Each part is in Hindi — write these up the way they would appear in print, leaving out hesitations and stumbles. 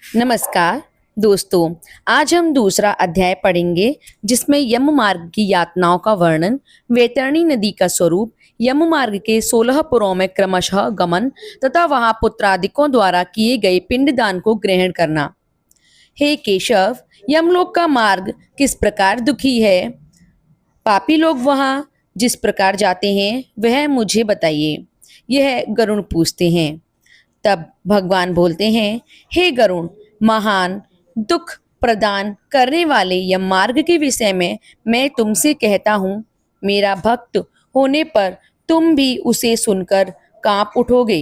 नमस्कार दोस्तों। आज हम दूसरा अध्याय पढ़ेंगे जिसमें यम मार्ग की यातनाओं का वर्णन, वैतरणी नदी का स्वरूप, यम मार्ग के 16 पुरों में क्रमशः गमन तथा वहां पुत्रादिकों द्वारा किए गए पिंडदान को ग्रहण करना। हे केशव, यमलोक का मार्ग किस प्रकार दुखी है? पापी लोग वहां जिस प्रकार जाते हैं वह मुझे बताइए, यह गरुण पूछते हैं। तब भगवान बोलते हैं, हे गरुण, महान दुख प्रदान करने वाले यम मार्ग के विषय में मैं तुमसे कहता हूँ। मेरा भक्त होने पर तुम भी उसे सुनकर कांप उठोगे।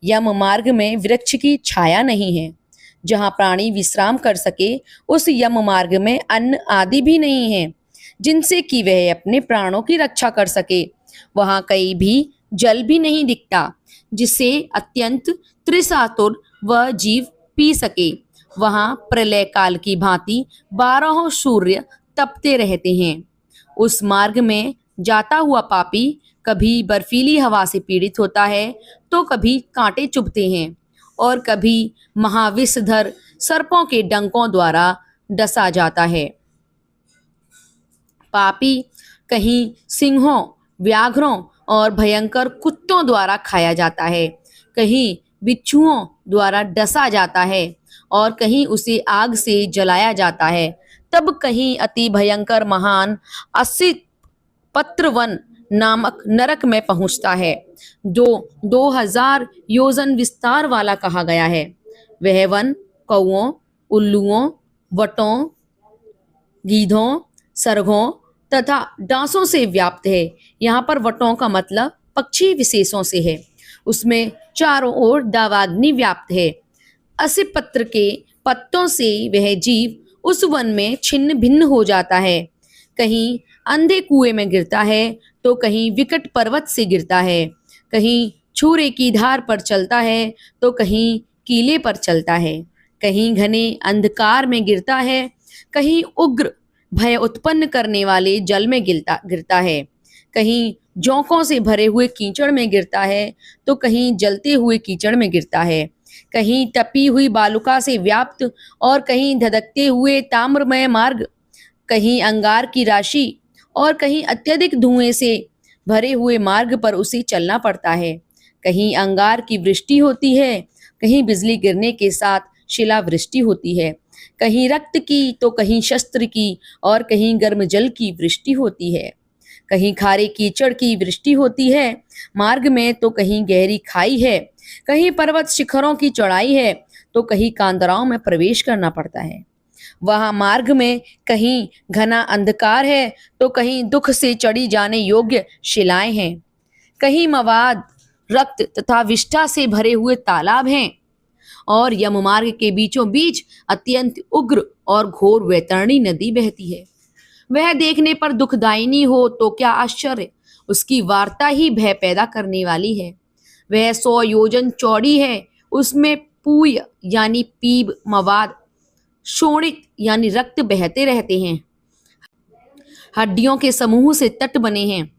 यम मार्ग में वृक्ष की छाया नहीं है। जहाँ प्राणी विश्राम कर सके, उस यम मार्ग में अन्न आदि भी नहीं है जिनसे कि वह अपने प्राणों की रक्षा कर सके। वहाँ कहीं भी जल भी नहीं दिखता जिसे अत्यंत त्रिसातुर वह जीव पी सके। वहां प्रलय काल की भांति 12 सूर्य तपते रहते हैं। उस मार्ग में जाता हुआ पापी कभी बर्फीली हवा से पीड़ित होता है तो कभी कांटे चुभते हैं और कभी महाविषधर सर्पों के डंकों द्वारा डसा जाता है। पापी कहीं सिंहों, व्याघ्रों और भयंकर कुत्तों द्वारा खाया जाता है, कहीं बिच्छुओं द्वारा डसा जाता है और कहीं उसे आग से जलाया जाता है। तब कहीं अति भयंकर महान असित पत्रवन नामक नरक में पहुंचता है, जो 2000 योजन विस्तार वाला कहा गया है। वह वन कौओं, उल्लुओं, वटों, गीधों, सरघों तथा डांसों से व्याप्त है। यहाँ पर वटों का मतलब पक्षी विशेषों से है। उसमें चारों ओर दावाग्नि व्याप्त है। असित पत्र के पत्तों से वह जीव उस वन में छिन्न भिन्न हो जाता है। कहीं अंधे कुएं में गिरता है तो कहीं विकट पर्वत से गिरता है, कहीं छुरे की धार पर चलता है तो कहीं कीले पर चलता है, कहीं घने अंधकार में गिरता है, कहीं उग्र भय उत्पन्न करने वाले जल में गिरता है, कहीं जोंकों से भरे हुए कीचड़ में गिरता है तो कहीं जलते हुए कीचड़ में गिरता है, कहीं तपी हुई बालुका से व्याप्त और कहीं धधकते हुए ताम्रमय मार्ग, कहीं अंगार की राशि और कहीं अत्यधिक धुएं से भरे हुए मार्ग पर उसे चलना पड़ता है। कहीं अंगार की वृष्टि होती है, कहीं बिजली गिरने के साथ शिलावृष्टि होती है, कहीं रक्त की तो कहीं शस्त्र की और कहीं गर्म जल की वृष्टि होती है, कहीं खारे कीचड़ की वृष्टि होती है मार्ग में तो कहीं गहरी खाई है, कहीं पर्वत शिखरों की चढ़ाई है तो कहीं कांदराओं में प्रवेश करना पड़ता है। वहां मार्ग में कहीं घना अंधकार है तो कहीं दुख से चढ़ी जाने योग्य शिलाएं हैं, कहीं मवाद, रक्त तथा विष्ठा से भरे हुए तालाब हैं और यम मार्ग के बीचों बीच अत्यंत उग्र और घोर वैतरणी नदी बहती है। वह देखने पर दुखदायिनी हो तो क्या आश्चर्य, उसकी वार्ता ही भय पैदा करने वाली है। वह 100 योजन चौड़ी है। उसमें पूय यानी पीब, मवाद, शोणित यानी रक्त बहते रहते हैं। हड्डियों के समूह से तट बने हैं,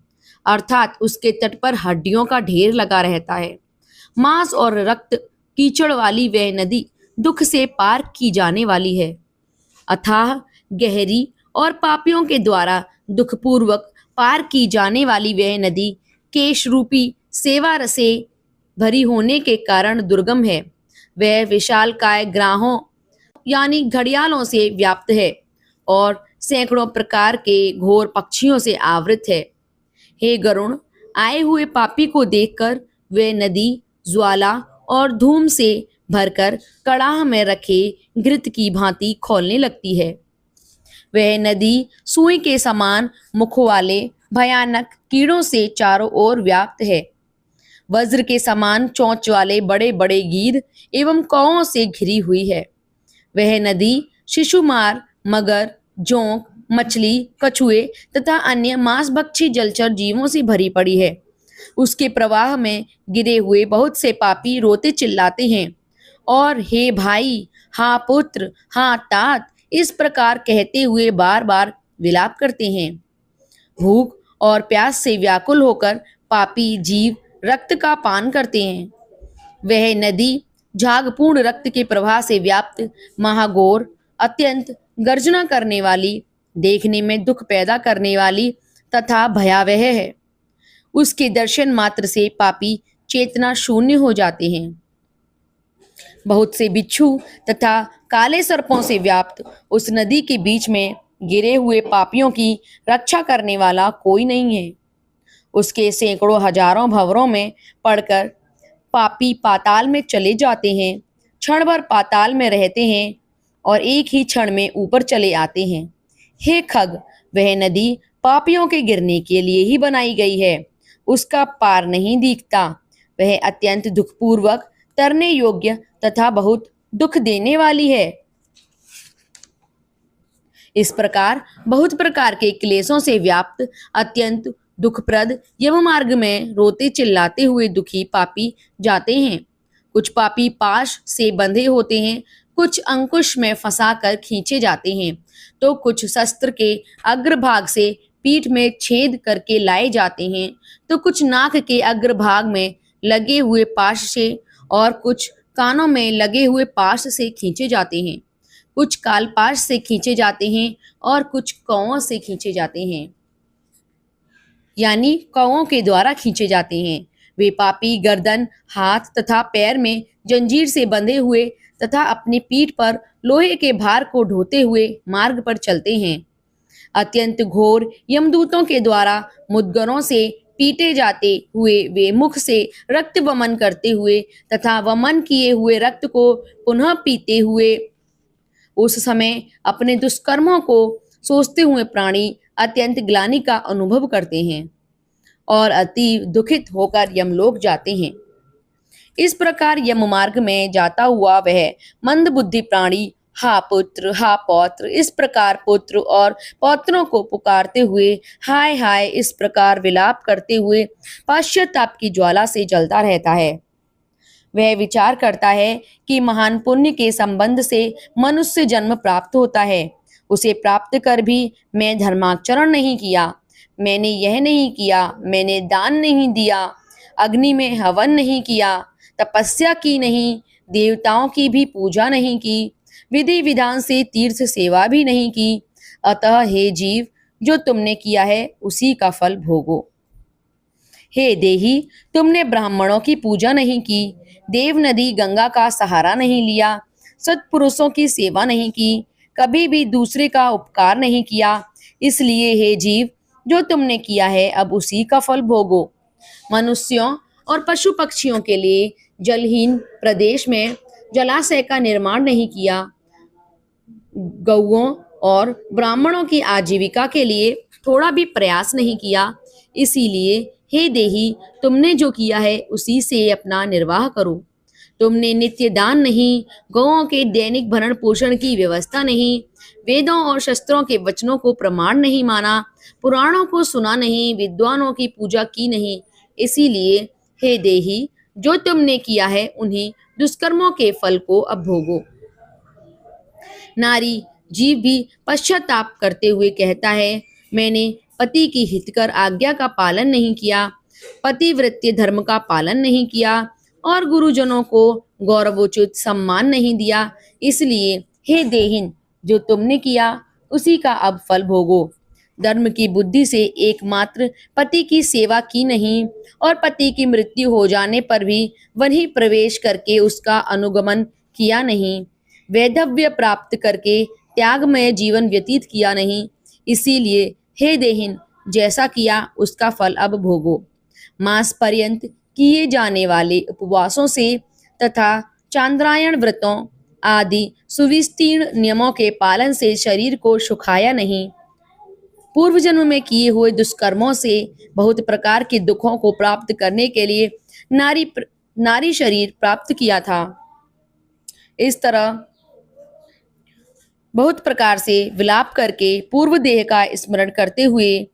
अर्थात उसके तट पर हड्डियों का ढेर लगा रहता है। मांस और रक्त कीचड़ वाली वह नदी दुख से पार की जाने वाली है। अथाह गहरी और पापियों के द्वारा दुखपूर्वक पार की जाने वाली वह नदी केश रूपी सेवा रसे भरी होने के कारण दुर्गम है। वह विशालकाय ग्राहों यानी घड़ियालों से व्याप्त है और सैकड़ों प्रकार के घोर पक्षियों से आवृत है। हे गरुण, आए हुए पापी को देखकर वह नदी ज्वाला और धूम से भरकर कड़ाह में रखे घृत की भांति खौलने लगती है। वह नदी सुई के समान मुख वाले भयानक कीड़ों से चारों ओर व्याप्त है। वज्र के समान चोंच वाले बड़े बड़े गीध एवं कौओं से घिरी हुई है। वह नदी शिशुमार, मगर, जोंक, मछली, कछुए तथा अन्य मांसभक्षी जलचर जीवों से भरी पड़ी है। उसके प्रवाह में गिरे हुए बहुत से पापी रोते चिल्लाते हैं और हे भाई, हाँ पुत्र, हाँ तात, इस प्रकार कहते हुए बार बार विलाप करते हैं। भूख और प्यास से व्याकुल होकर पापी जीव रक्त का पान करते हैं। वह नदी झागपूर्ण रक्त के प्रवाह से व्याप्त महाघोर, अत्यंत गर्जना करने वाली, देखने में दुख पैदा करने वाली तथा भयावह है। उसके दर्शन मात्र से पापी चेतना शून्य हो जाते हैं। बहुत से बिच्छू तथा काले सर्पों से व्याप्त उस नदी के बीच में गिरे हुए पापियों की रक्षा करने वाला कोई नहीं है। उसके सैकड़ों हजारों भंवरों में पड़कर पापी पाताल में चले जाते हैं, क्षण भर पाताल में रहते हैं और एक ही क्षण में ऊपर चले आते हैं। हे खग, वह नदी पापियों के गिरने के लिए ही बनाई गई है। उसका पार नहीं दिखता। वह अत्यंत दुखपूर्वक तरने योग्य तथा बहुत दुख देने वाली है। इस प्रकार बहुत प्रकार के क्लेशों से व्याप्त अत्यंत दुखप्रद यम मार्ग में रोते चिल्लाते हुए दुखी पापी जाते हैं। कुछ पापी पाश से बंधे होते हैं, कुछ अंकुश में फंसाकर खींचे जाते हैं, तो कुछ शस्त्र के अग्रभाग से पीठ में छेद करके लाए जाते हैं, तो कुछ नाक के अग्रभाग में लगे हुए पाश से और कुछ कानों में लगे हुए पाश से खींचे जाते हैं। कुछ कालपाश से खींचे जाते हैं और कुछ कौओं से खींचे जाते हैं, यानी कौओं के द्वारा खींचे जाते हैं। वे पापी गर्दन, हाथ तथा पैर में जंजीर से बंधे हुए तथा अपनी पीठ पर लोहे के भार को ढोते हुए मार्ग पर चलते हैं। अत्यंत घोर यमदूतों के द्वारा मुद्गरों से पीटे जाते हुए वे मुख से रक्त वमन करते हुए तथा वमन किए हुए रक्त को पुनः पीते हुए उस समय अपने दुष्कर्मों को सोचते हुए प्राणी अत्यंत ग्लानि का अनुभव करते हैं और अति दुखित होकर यमलोक जाते हैं। इस प्रकार यम मार्ग में जाता हुआ वह मंद बुद्धि प्राणी हा पुत्र, हा पौत्र इस प्रकार पुत्र और पौत्रों को पुकारते हुए हाय हाय इस प्रकार विलाप करते हुए पश्चाताप की ज्वाला से जलता रहता है। वह विचार करता है कि महान पुण्य के संबंध से मनुष्य जन्म प्राप्त होता है। उसे प्राप्त कर भी मैं धर्माचरण नहीं किया, मैंने यह नहीं किया, मैंने दान नहीं दिया, अग्नि में हवन नहीं किया, तपस्या की नहीं, देवताओं की भी पूजा नहीं की, विधि विधान से तीर्थ सेवा भी नहीं की। अतः हे जीव, जो तुमने किया है उसी का फल भोगो। हे देही, तुमने ब्राह्मणों की पूजा नहीं की, देव नदी गंगा का सहारा नहीं लिया, सत्पुरुषों की सेवा नहीं की, कभी भी दूसरे का उपकार नहीं किया। इसलिए हे जीव, जो तुमने किया है अब उसी का फल भोगो। मनुष्यों और पशु पक्षियों के लिए जलहीन प्रदेश में जलाशय का निर्माण नहीं किया, गौओं और ब्राह्मणों की आजीविका के लिए थोड़ा भी प्रयास नहीं किया। इसीलिए हे देही, तुमने जो किया है उसी से अपना निर्वाह करो। तुमने नित्य दान नहीं, गौओं के दैनिक भरण पोषण की व्यवस्था नहीं, वेदों और शस्त्रों के वचनों को प्रमाण नहीं माना, पुराणों को सुना नहीं, विद्वानों की पूजा की नहीं। इसीलिए हे देही, जो तुमने किया है उन्हीं दुष्कर्मों के फल को अब भोगो। नारी जीव भी पश्चाताप करते हुए कहता है, मैंने पति की हितकर आज्ञा का पालन नहीं किया, पतिव्रत्य धर्म का पालन नहीं किया और गुरुजनों को गौरवोचित सम्मान नहीं दिया। इसलिए हे देहिन, जो तुमने किया उसी का अब फल भोगो। धर्म की बुद्धि से एकमात्र पति की सेवा की नहीं और पति की मृत्यु हो जाने पर भी वहीं प्रवेश करके उसका अनुगमन किया नहीं, वैधव्य प्राप्त करके त्यागमय जीवन व्यतीत किया नहीं। इसीलिए हे देहिन, जैसा किया उसका फल अब भोगो। मास पर्यंत किए जाने वाले उपवासों से तथा चांद्रायण व्रतों आदि सुविस्तीर्ण नियमों के पालन से शरीर को सुखाया नहीं। पूर्व जन्म में किए हुए दुष्कर्मों से बहुत प्रकार के दुखों को प्राप्त करने के लिए नारी शरीर प्राप्त किया था। इस तरह बहुत प्रकार से विलाप करके पूर्व देह का स्मरण करते हुए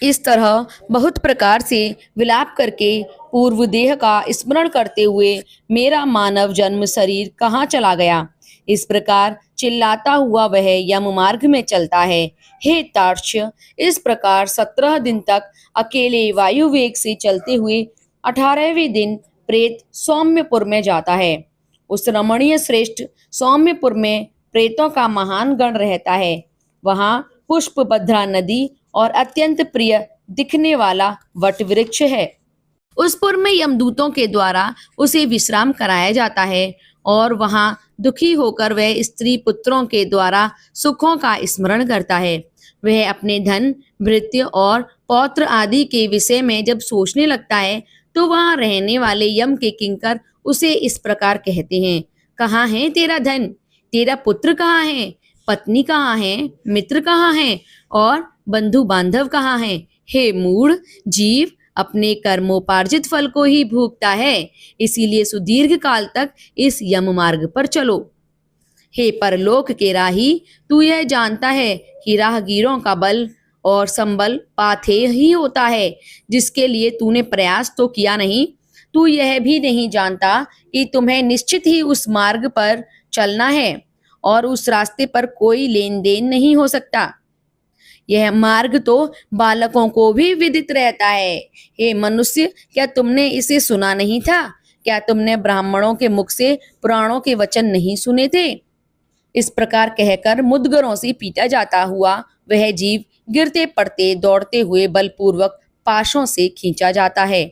इस तरह बहुत प्रकार से विलाप करके पूर्व देह का स्मरण करते हुए मेरा मानव जन्म शरीर कहाँ चला गया, इस प्रकार चिल्लाता हुआ वह यम मार्ग में चलता है। हे तार्क्ष्य, इस प्रकार 17 दिन तक अकेले वायु वेग से चलते हुए 18वें दिन प्रेत सौम्यपुर में जाता है। उस रमणीय श्रेष्ठ सौम्यपुर में प्रेतों का महान गण रहता है। वहां पुष्पभद्रा नदी और अत्यंत प्रिय दिखने वाला वट वृक्ष है। उस पुर में यमदूतों के द्वारा उसे विश्राम कराया जाता है और वहां दुखी होकर वह स्त्री पुत्रों के द्वारा सुखों का स्मरण करता है। वह अपने धन, भृत्य और पौत्र आदि के विषय में जब सोचने लगता है तो वहां रहने वाले यम के किंकर उसे इस प्रकार कहते हैं, कहाँ है तेरा धन, तेरा पुत्र कहाँ है, पत्नी कहाँ है, मित्र कहाँ है और बंधु बांधव कहाँ है। हे मूढ़ जीव, अपने कर्मोपार्जित फल को ही भोगता है, इसीलिए सुदीर्घ काल तक इस यम मार्ग पर चलो। हे परलोक के राही, तू यह जानता है कि राहगीरों का बल और संबल पाथेय ही होता है, जिसके लिए तूने प्रयास तो किया नहीं। तू यह भी नहीं जानता कि तुम्हें निश्चित ही उस मार्ग पर चलना है और उस रास्ते पर कोई लेन देन नहीं हो सकता। यह मार्ग तो बालकों को भी विदित रहता है। हे मनुष्य, क्या तुमने इसे सुना नहीं था? क्या तुमने ब्राह्मणों के मुख से पुराणों के वचन नहीं सुने थे? इस प्रकार कहकर मुद्गरों से पीटा जाता हुआ वह जीव गिरते पड़ते दौड़ते हुए बलपूर्वक पाशों से खींचा जाता है।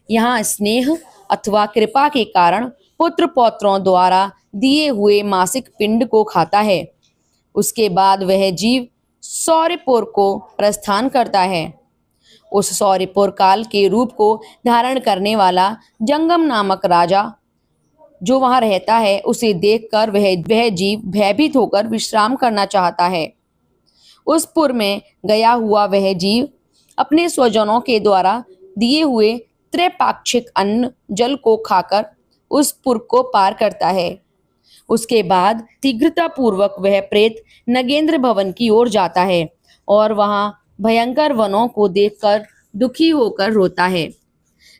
यहाँ स्नेह अथवा कृपा के कारण पुत्र पौत्रों द्वारा दिए हुए मासिक पिंड को खाता है। उसके बाद वह जीव सौर्यपुर को प्रस्थान करता है। उस सौर्यपुर काल के रूप को धारण करने वाला जंगम नामक राजा जो वहां रहता है, उसे देखकर वह जीव भयभीत होकर विश्राम करना चाहता है। उस पुर में गया हुआ वह जीव अपने स्वजनों के द्वारा दिए हुए त्रैपाक्षिक अन्न जल को खाकर उस पुर को पार करता है। उसके बाद शीघ्रता पूर्वक वह प्रेत नगेंद्र भवन की ओर जाता है और वहां भयंकर वनों को देखकर दुखी होकर रोता है।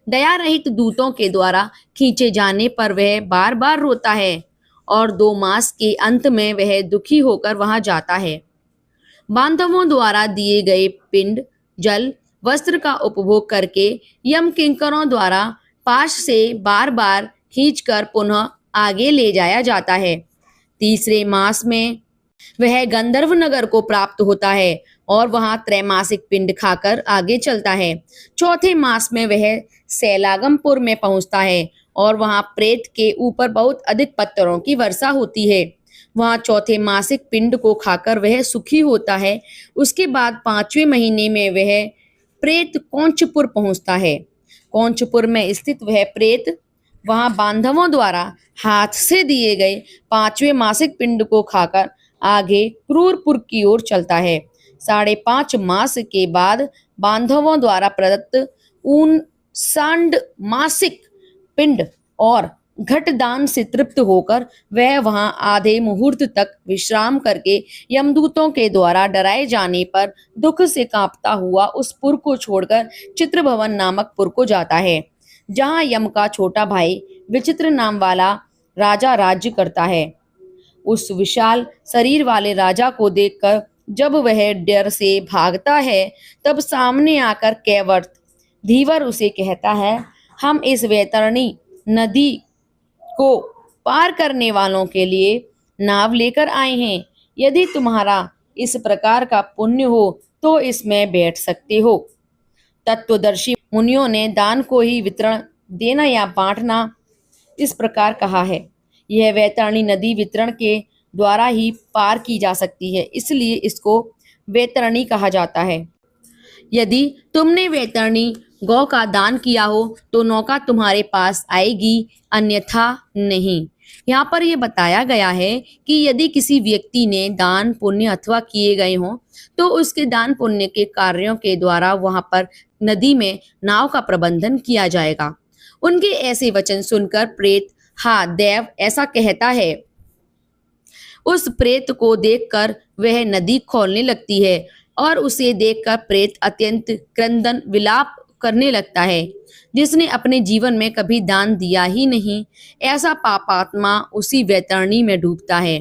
दया रहित दूतों के द्वारा खींचे जाने पर वह बार बार रोता है और 2 मास के अंत में वह दुखी होकर वहां जाता है। बांधवों द्वारा दिए गए पिंड, जल, वस्त्र का उपभोग करके यम किंकरों द्वारा पाश से बार बार खींचकर पुनः आगे ले जाया जाता है। 3रे मास में वह गंधर्व नगर को प्राप्त होता है और वहां त्रैमासिक पिंड खाकर आगे चलता है। 4थे मास में वह सैलागमपुर में पहुंचता है और वहां प्रेत के ऊपर बहुत अधिक पत्थरों की वर्षा होती है। वहां 4थे मासिक पिंड को खाकर वह सुखी होता है। उसके बाद 5वें महीने में वह प्रेत कौंचपुर पहुंचता है। कौंचपुर में स्थित वह प्रेत वहां बांधवों द्वारा हाथ से दिए गए 5वें मासिक पिंड को खाकर आगे क्रूरपुर की ओर चलता है। 5.5 मास के बाद बांधवों द्वारा प्रदत्त 59 मासिक पिंड और घटदान से तृप्त होकर वह वहां आधे मुहूर्त तक विश्राम करके यमदूतों के द्वारा डराए जाने पर दुख से कांपता हुआ उस पुर को छोड़कर चित्रभवन नामक पुर को जाता है, जहां यम का छोटा भाई विचित्र नाम वाला राजा राज्य करता है। उस विशाल शरीर वाले राजा को देखकर जब वह डर से भागता है, तब सामने आकर कैवर्त धीवर उसे कहता है, हम इस वैतरणी नदी को पार करने वालों के लिए नाव लेकर आए हैं। यदि तुम्हारा इस प्रकार का पुण्य हो तो इसमें बैठ सकते हो। तत्वदर्शी मुनियों ने दान को ही वितरण देना या बांटना इस प्रकार कहा है। यह वैतरणी नदी वितरण के द्वारा ही पार की जा सकती है, इसलिए इसको वैतरणी कहा जाता है। यदि तुमने वैतरणी गौ का दान किया हो तो नौका तुम्हारे पास आएगी, अन्यथा नहीं। यहाँ पर यह बताया गया है कि यदि किसी व्यक्ति ने दान पुण्य अथवा किए गए हों तो उसके दान पुण्य के कार्यों के द्वारा वहां पर नदी में नाव का प्रबंधन किया जाएगा। उनके ऐसे वचन सुनकर प्रेत, हाँ देव, ऐसा कहता है। उस प्रेत को देखकर वह नदी खोलने लगती है और उसे देखकर प्रेत अत्यंत क्रंदन विलाप करने लगता है। जिसने अपने जीवन में कभी दान दिया ही नहीं, ऐसा पापात्मा उसी वैतरणी में डूबता है।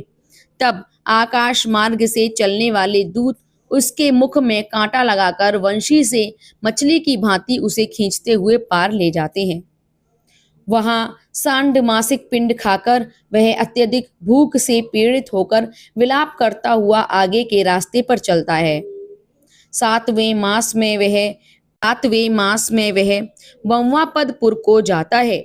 तब आकाश मार्ग से चलने वाले दूत उसके मुख में कांटा लगाकर वंशी से मछली की भांति उसे खींचते हुए पार ले जाते हैं। वहां सांड मासिक पिंड खाकर वह अत्यधिक भूख से पीड़ित होकर विलाप करता हुआ आगे के रास्ते पर चलता है। सातवें मास में वह सातवें मास में वह बम्वापदपुर को जाता है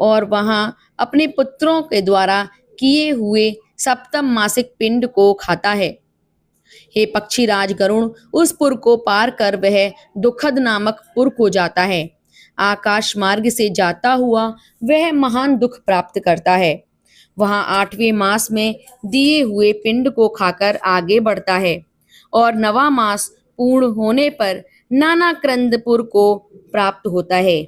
और वहां अपने पुत्रों के द्वारा किए हुए सप्तम मासिक पिंड को खाता है। हे पक्षीराज गरुण, उस पुर को पार कर वह दुखद नामक पुर को जाता है। आकाश मार्ग से जाता हुआ वह महान दुख प्राप्त करता है। वहां आठवें मास में दिए हुए पिंड को खाकर आगे बढ़ता है और नवा मास पूर्ण होने पर नाना क्रंदपुर को प्राप्त होता है।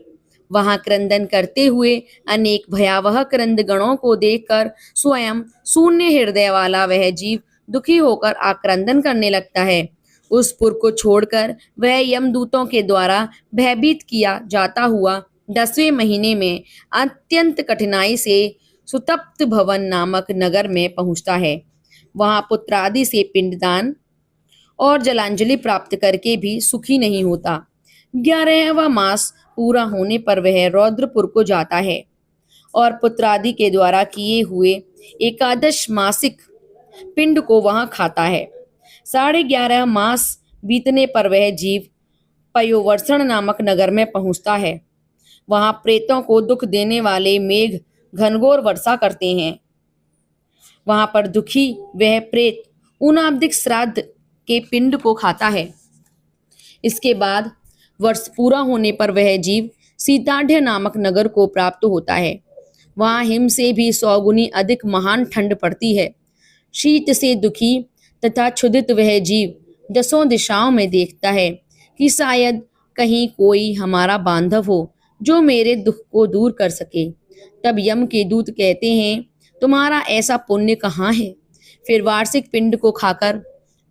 वहां क्रंदन करते हुए अनेक भयावह क्रंदगणों को देखकर स्वयं शून्य हृदय वाला वह जीव दुखी होकर आक्रंदन करने लगता है। उस पुर को छोड़कर वह यमदूतों के द्वारा भयभीत किया जाता हुआ 10वें महीने में अत्यंत कठिनाई से सुतप्त भवन नामक नगर में पहुंचता है। वहां पुत्रादि से पिंडदान और जलांजलि प्राप्त करके भी सुखी नहीं होता। 11वां मास पूरा होने पर वह रौद्रपुर को जाता है और पुत्रादि के द्वारा किए हुए एकादश मासिक पिंड को वहां खाता है। 11.5 मास बीतने पर वह जीव पयोवर्षण नामक नगर में पहुंचता है। वहां प्रेतों को दुख देने वाले मेघ घनघोर वर्षा करते हैं। वहां पर दुखी वह प्रेत ऊनाब्दिक श्राद्ध के पिंड को खाता है। इसके बाद वर्ष पूरा होने पर वह जीव सीताढ़ नामक नगर को प्राप्त होता है। वहां हिम से भी 100 गुनी अधिक महान ठंड पड़ती है। शीत से दुखी तथा क्षुधित वह जीव 10 दिशाओं में देखता है कि शायद कहीं कोई हमारा बांधव हो जो मेरे दुख को दूर कर सके। तब यम के दूत कहते हैं, तुम्हारा ऐसा पुण्य कहाँ है? फिर वार्षिक पिंड को खाकर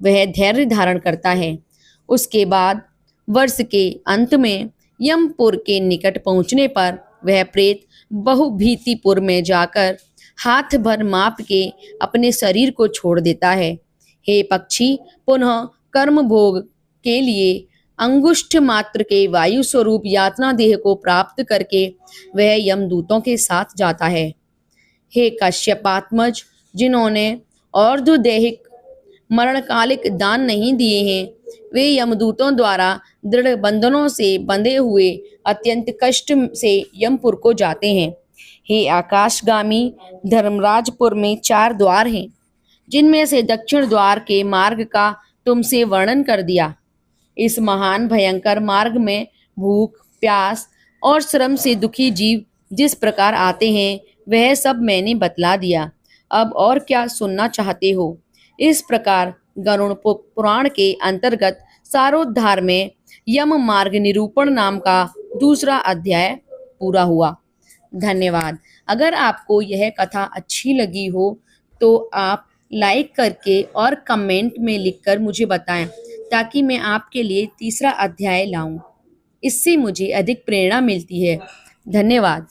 वह धैर्य धारण करता है। उसके बाद वर्ष के अंत में यमपुर के निकट पहुंचने पर वह प्रेत बहुभीतिपुर में जाकर हाथ भर माप के अपने शरीर को छोड़ देता है। हे पक्षी, पुनः कर्म भोग के लिए अंगुष्ठ मात्र के वायु स्वरूप यातना देह को प्राप्त करके वह यमदूतों के साथ जाता है। हे कश्यपात्मज, जिन्होंने और्ध्वदेहिक मरणकालिक दान नहीं दिए हैं, वे यमदूतों द्वारा दृढ़ बंधनों से बंधे हुए अत्यंत कष्ट से यमपुर को जाते हैं। हे आकाशगामी, धर्मराजपुर में 4 द्वार हैं, जिनमें से दक्षिण द्वार के मार्ग का तुमसे वर्णन कर दिया। इस महान भयंकर मार्ग में भूख, प्यास और श्रम से दुखी जीव जिस प्रकार आते हैं, वह सब मैंने बतला दिया। अब और क्या सुनना चाहते हो? इस प्रकार गरुड़ पुराण के अंतर्गत सारोद्धार में यम मार्ग निरूपण नाम का दूसरा अध्याय पूरा हुआ। धन्यवाद। अगर आपको यह कथा अच्छी लगी हो तो आप लाइक करके और कमेंट में लिखकर मुझे बताएं, ताकि मैं आपके लिए तीसरा अध्याय लाऊं। इससे मुझे अधिक प्रेरणा मिलती है। धन्यवाद।